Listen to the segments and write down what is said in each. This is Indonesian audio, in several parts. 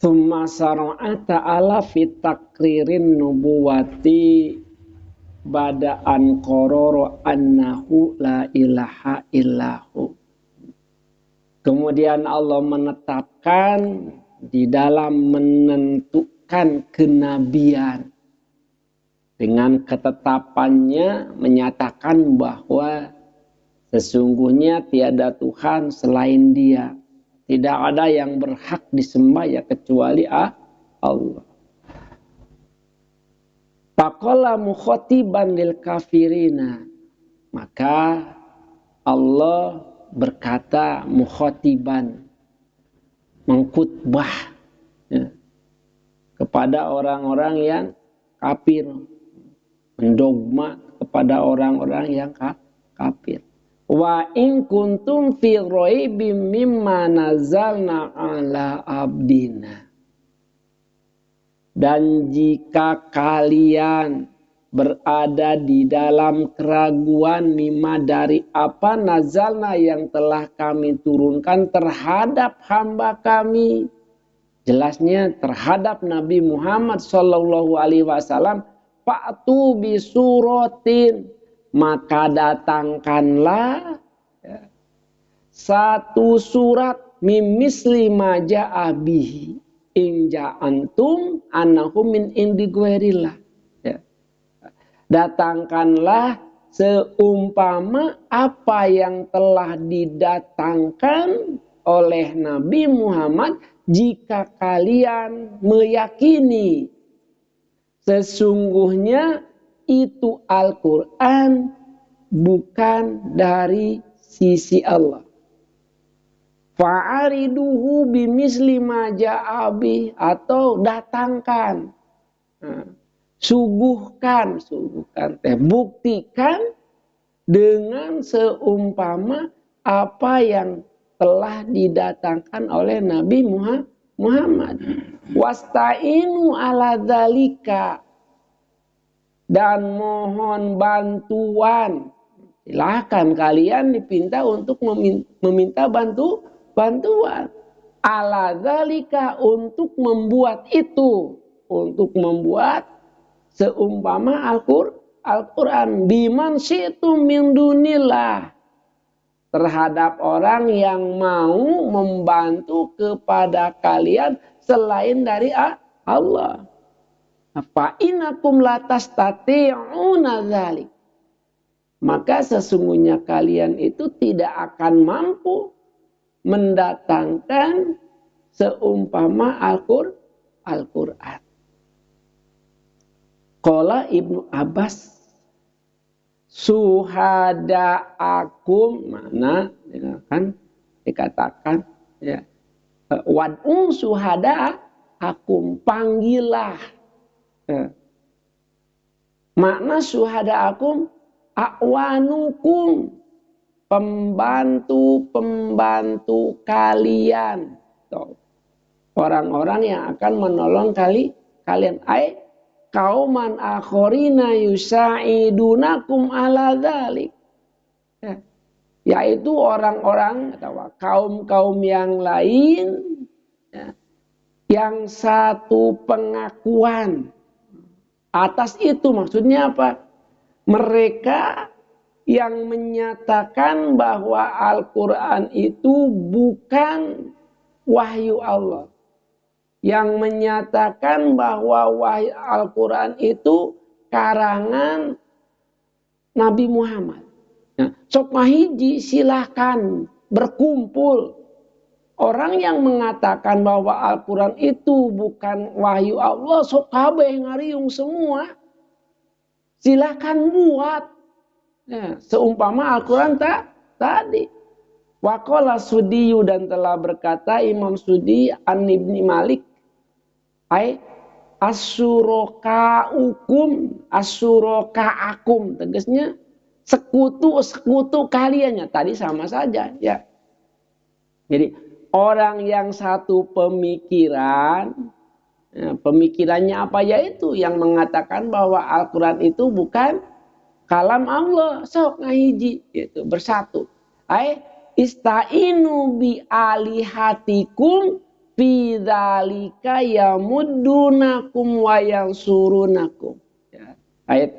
Tsumma syara'a ta'ala fi takririn nubuwati bada'an qarara annahu la ilaha illahu. Kemudian Allah menetapkan di dalam menentukan kenabian dengan ketetapannya menyatakan bahwa sesungguhnya tiada Tuhan selain Dia. Tidak ada yang berhak disembah ya kecuali Allah. Faqala mukhatiban lil kafirina. Maka Allah berkata mukhatiban, mengkhutbah ya, kepada orang-orang yang kafir, mendogma kepada orang-orang yang kafir. Wa in kuntum fi raibim mimma nazalna ala abdina. Dan jika kalian berada di dalam keraguan mimma dari apa nazalna yang telah kami turunkan terhadap hamba kami, jelasnya terhadap Nabi Muhammad sallallahu alaihi wasallam, fa'tu bi suratin, maka datangkanlah satu surat mimisli ma ja'a bihi in ja'antum annahu min indi ghairillah. Datangkanlah seumpama apa yang telah didatangkan oleh Nabi Muhammad jika kalian meyakini sesungguhnya itu Al-Quran bukan dari sisi Allah. Fa'ariduhu bimisli ma ja'abi, atau datangkan, suguhkan, buktikan dengan seumpama apa yang telah didatangkan oleh Nabi Muhammad. Wasta'inu ala dzalika, dan mohon bantuan. Silahkan kalian dipinta untuk meminta bantuan. Ala dzalika, untuk membuat itu, untuk membuat seumpama Al-Quran. Biman syi'tum min dunillah, terhadap orang yang mau membantu kepada kalian selain dari Allah. Fa innakum la tastati'una dzalik, maka sesungguhnya kalian itu tidak akan mampu mendatangkan seumpama Al-Quran. Qala Ibnu Abbas, suhada'akum, mana kan dikatakan ya, wad'u suhada'akum, panggillah. Makna syuhada'akum a'wanukum, pembantu-pembantu kalian. Orang-orang yang akan menolong kalian. Kauman akhorina yusa'idunakum ala dzalik. Yaitu orang-orang atau kaum-kaum yang lain yang satu pengakuan atas itu. Maksudnya apa? Mereka yang menyatakan bahwa Al-Quran itu bukan wahyu Allah, yang menyatakan bahwa wahyu Al-Quran itu karangan Nabi Muhammad. Sok mahiji, silahkan berkumpul. Orang yang mengatakan bahwa Al-Quran itu bukan wahyu Allah, sok kabeh ngariung semua. Silahkan buat. Seumpama Al-Quran tadi. Waqala Sudiyu, dan telah berkata Imam Sudi an Ibni Malik, asyuraka'akum, tegasnya sekutu kaliannya. Tadi sama saja ya. Jadi orang yang satu pemikiran, pemikirannya apa, yaitu yang mengatakan bahwa Al-Quran itu bukan kalam Allah, sok ngahiji gitu, bersatu. Ista'inu bi alihatikum fi dzalika yamuddunakum wa yansurunakum. Ya. Ayat,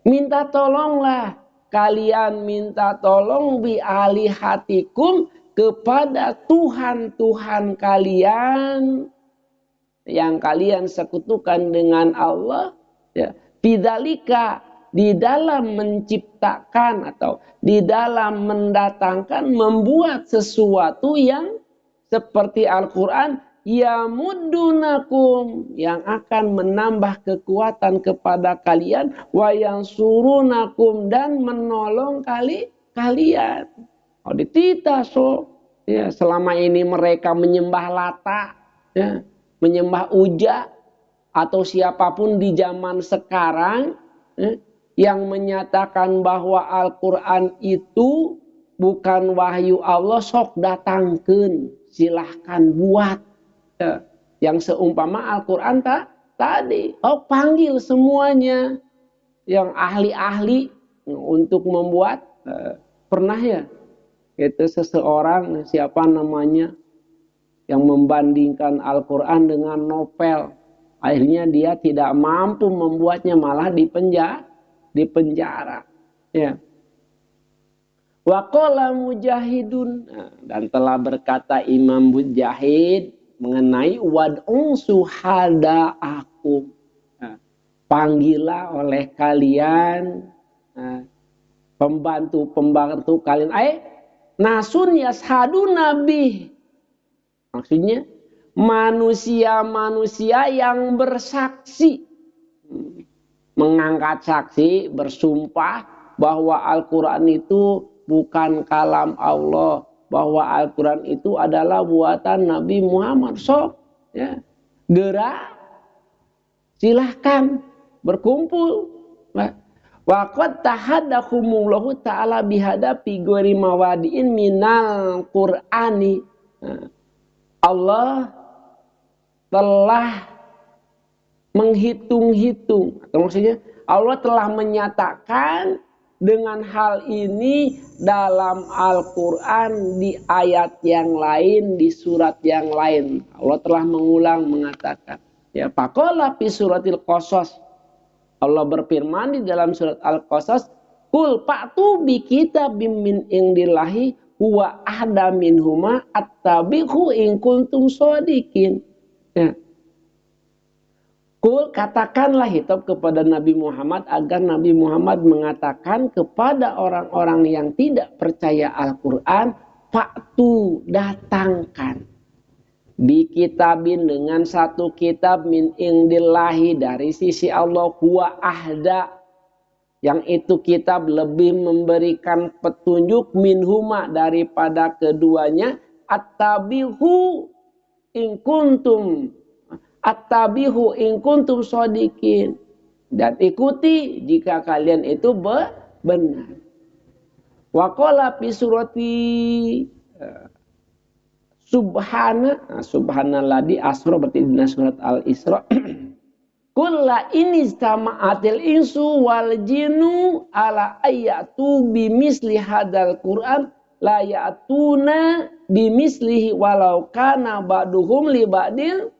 minta tolonglah kalian, minta tolong bi alihatikum kepada Tuhan-Tuhan kalian yang kalian sekutukan dengan Allah. Ya. Fi dzalika, di dalam menciptakan atau di dalam mendatangkan, membuat sesuatu yang seperti Al-Quran, yamuddunakum, yang akan menambah kekuatan kepada kalian, wa yansurunakum, dan menolong kalian. Oh, ditita so. Ya, selama ini mereka menyembah Lata, ya, menyembah Uja, atau siapapun di zaman sekarang, yang menyatakan bahwa Al-Quran itu bukan wahyu Allah, sok datangkeun, silahkan buat. Yang seumpama Al-Quran tadi. Oh, panggil semuanya yang ahli-ahli untuk membuat. Pernah ya, itu seseorang, siapa namanya, yang membandingkan Al-Quran dengan novel. Akhirnya dia tidak mampu membuatnya, malah dipenjara. Ya. Wa qala Mujahidun, dan telah berkata Imam Mujahid mengenai wad'u suhada'akum, panggillah oleh kalian pembantu-pembantu kalian, nasun yashadu nabi, maksudnya manusia-manusia yang bersaksi, mengangkat saksi, bersumpah bahwa Al-Quran itu bukan kalam Allah, bahwa Al-Quran itu adalah buatan Nabi Muhammad. So, ya, gerak, silahkan berkumpul. Wa qad tahaddakumullahu ta'ala bihada fi ghairi mawadi'in minal Qur'ani. Allah telah menghitung-hitung, atau maksudnya Allah telah menyatakan dengan hal ini dalam Al-Quran, di ayat yang lain, di surat yang lain. Allah telah mengulang mengatakan, ya, faqala fi suratil Qasas, Allah berfirman di dalam surat Al-Qasas, qul fa'tu bi kitabim min indillahi huwa ahda minhuma attabi'hu in kuntum shadiqin. Ya. Kul, katakanlah, hitop kepada Nabi Muhammad, agar Nabi Muhammad mengatakan kepada orang-orang yang tidak percaya Al-Quran, fa'tu, datangkan, bi kitabin, dengan satu kitab, min indillahi, dari sisi Allah, huwa ahda, yang itu kitab lebih memberikan petunjuk, minhuma, daripada keduanya, attabihu in kuntum, attabihu in kuntum shadiqin, dan ikuti jika kalian itu benar. Wa qala fi surati subhanalladzi asra, berarti di surat Al-Isra, kulla ini istama'atil insu wal jinnu ala ayatu bimisli hadal Qur'an la ya'tuna bimislihi walau kana ba'duhum li ba'dil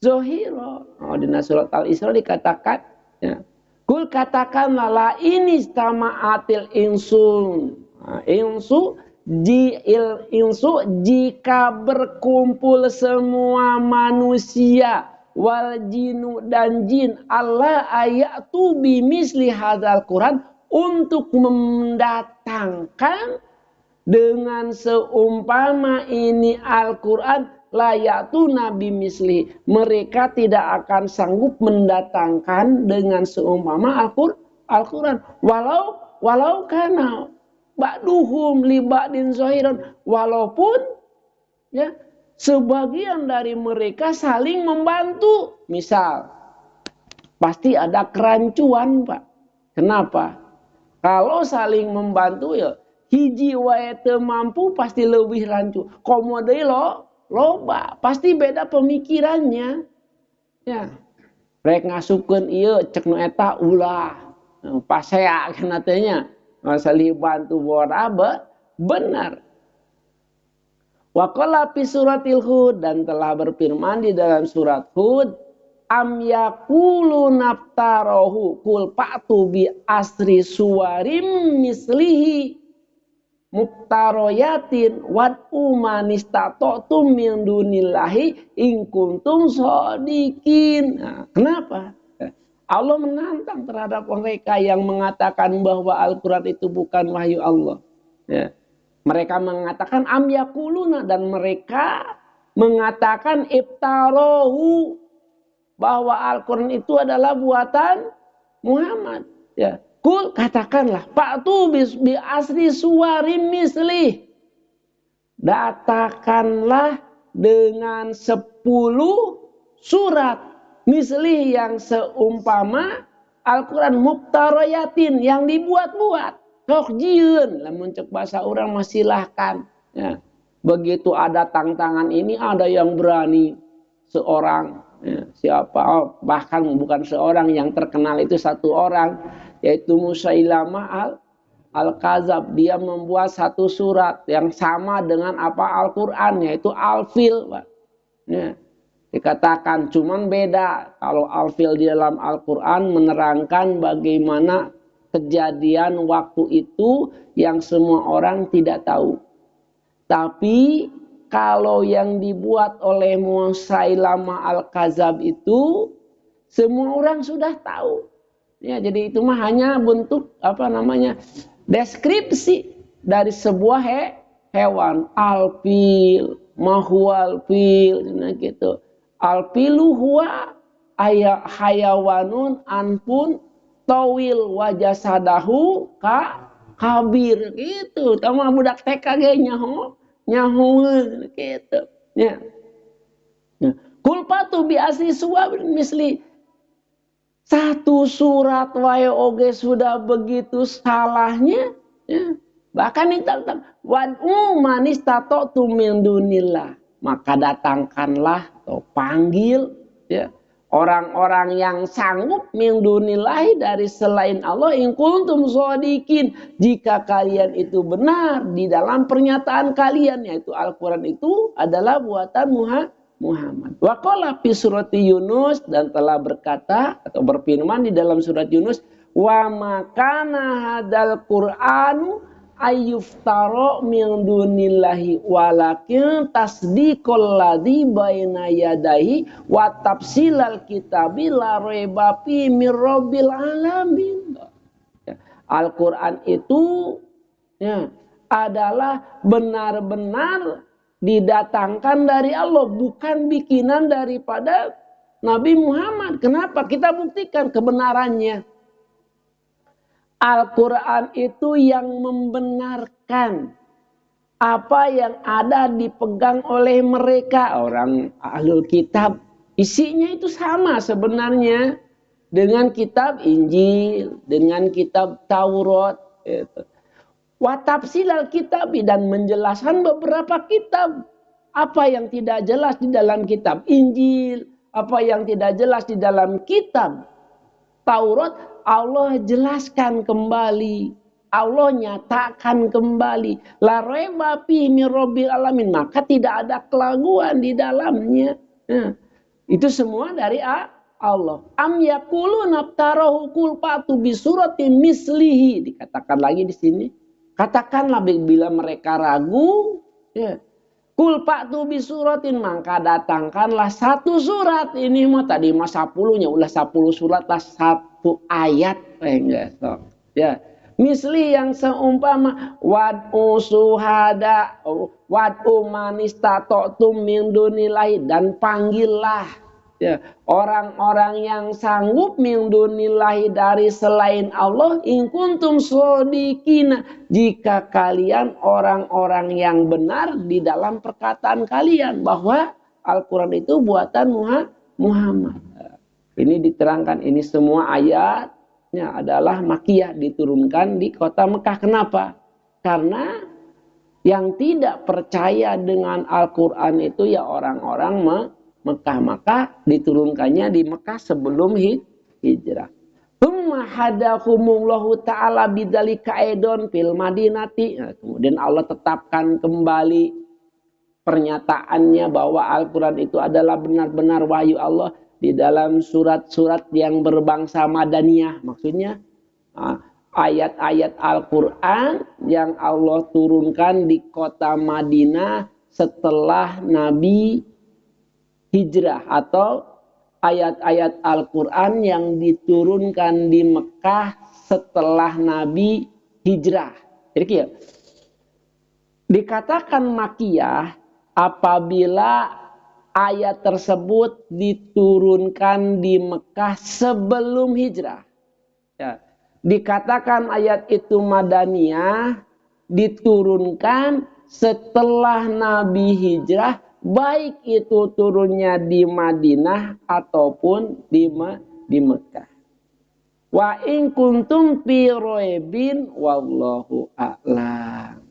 zohiro. Oh, di surat Al-Isra dikatakan, ya, kul, katakanlah, la ini istama'atil insu, insu jika berkumpul semua manusia, wal jinu, dan jin, Allah ayatu bimisli hadzal Quran, untuk mendatangkan dengan seumpama ini Al-Quran, layatu nabi misli, mereka tidak akan sanggup mendatangkan dengan seumpama Al-Quran, walau kana ba'duhum li ba'din zahiran, walaupun, ya, sebagian dari mereka saling membantu. Misal, pasti ada kerancuan, Pak. Kenapa? Kalau saling membantu, ya, hiji wae teu mampu pasti lebih rancu. Komode loba, pasti beda pemikirannya. Ya. Rek ngasukeun ieu cek nu eta ulah. Pasea kana teh nya. Masalah bantu bora benar. Wa qala fi suratil Hud, dan telah berfirman di dalam surat Hud, am yaqulu naftarahu qul fa'tu bi asri suwarim mislihi muktaroyatin wad'u manistatotum min dunillahi in kuntum shodikin. Nah, kenapa? Allah menantang terhadap mereka yang mengatakan bahwa Al-Quran itu bukan wahyu Allah. Ya. Mereka mengatakan am yakuluna, dan mereka mengatakan ibtarohu, bahwa Al-Quran itu adalah buatan Muhammad. Ya. Kul, katakanlah, fa'tu bi asri suwarim mislih. Datangkanlah dengan 10 surat mislih yang seumpama Al-Quran, muktaroyatin yang dibuat-buat. Sok jieun, lamun cek bahasa orang mah silahkan. Ya. Begitu ada tantangan ini, ada yang berani seorang, ya, siapa, bahkan bukan seorang, yang terkenal itu satu orang, yaitu Musailamah al-Kazab. Dia membuat satu surat yang sama dengan apa Al-Quran, yaitu Al-Fil. Ya. Dikatakan cuman beda, kalau Al-Fil di dalam Al-Quran menerangkan bagaimana kejadian waktu itu yang semua orang tidak tahu. Tapi kalau yang dibuat oleh Musailamah al-Kazab itu semua orang sudah tahu. Ya, jadi itu mah hanya bentuk deskripsi dari sebuah hewan. Al-fil, mahual fil, nah gitu. Al-filu huwa hayawanun anpun tawil wajasadahu kabir gitu. Tama budak TK ge nyaho gitu. Ya. Nah, kulpatu bi asli suwa misli, satu surat wae oge sudah begitu salahnya, ya. Bahkan ditantang wad'u manistatotu min dunillah, maka datangkanlah atau panggil, ya, orang-orang yang sanggup min dunillahi, dari selain Allah, in kuntum shodikin, jika kalian itu benar di dalam pernyataan kalian, yaitu Al-Quran itu adalah buatan Muhammad. Wa qala fi surati Yunus, dan telah berkata atau berfirman di dalam surat Yunus, wa makana hadal Qur'anu ayyuftara min dunillahi walakin tasdiqul ladzi baina yadayhi wa tafsilal kitabi la raiba fi mir rabbil alamin. Al-Qur'an itu, ya, adalah benar-benar didatangkan dari Allah, bukan bikinan daripada Nabi Muhammad. Kenapa? Kita buktikan kebenarannya. Al-Quran itu yang membenarkan apa yang ada dipegang oleh mereka, orang Ahlul Kitab. Isinya itu sama sebenarnya dengan kitab Injil, dengan kitab Taurat. Wa tafsilal kitab, dan menjelaskan beberapa kitab. Apa yang tidak jelas di dalam kitab Injil, apa yang tidak jelas di dalam kitab Taurat, Allah jelaskan kembali, Allah nyatakan kembali. La raiba fi mir rabbil alamin, maka tidak ada keraguan di dalamnya. Nah, itu semua dari Allah. Am yaquluna naftarahu qul fa'tu bi suratin mislihi, dikatakan lagi di sini. Katakanlah bila mereka ragu, ya. Qul fa'tu bi suratin, maka datangkanlah satu surat. Ini mah tadi mah 10-nya, ulah 10 surat lah, satu ayat, enggak so. Ya. Misli yang seumpama wad'u suhada wad'u manistatotum min dunillahi, dan panggillah, ya, orang-orang yang sanggup min dunillahi, dari selain Allah, in kuntum shodiqina, jika kalian orang-orang yang benar di dalam perkataan kalian bahwa Al-Quran itu buatan Muhammad. Ini diterangkan, ini semua ayatnya adalah Makkiyah, diturunkan di kota Mekah. Kenapa? Karena yang tidak percaya dengan Al-Quran itu ya orang-orang Mekah, maka diturunkannya di Mekah sebelum hijrah. Tsumma hadahumullahu ta'ala bidzalika aidon fil madinati. Nah, kemudian Allah tetapkan kembali pernyataannya bahwa Al-Quran itu adalah benar-benar wahyu Allah di dalam surat-surat yang berbangsa Madaniyah. Maksudnya ayat-ayat Al-Quran yang Allah turunkan di kota Madinah setelah Nabi hijrah, atau ayat-ayat Al-Quran yang diturunkan di Mekah setelah Nabi hijrah. Jadi dikatakan makiyah apabila ayat tersebut diturunkan di Mekah sebelum hijrah. Ya. Dikatakan ayat itu madaniyah diturunkan setelah Nabi hijrah, baik itu turunnya di Madinah ataupun di Mekah. Wa in kuntum fi raibin wallahu a'lam.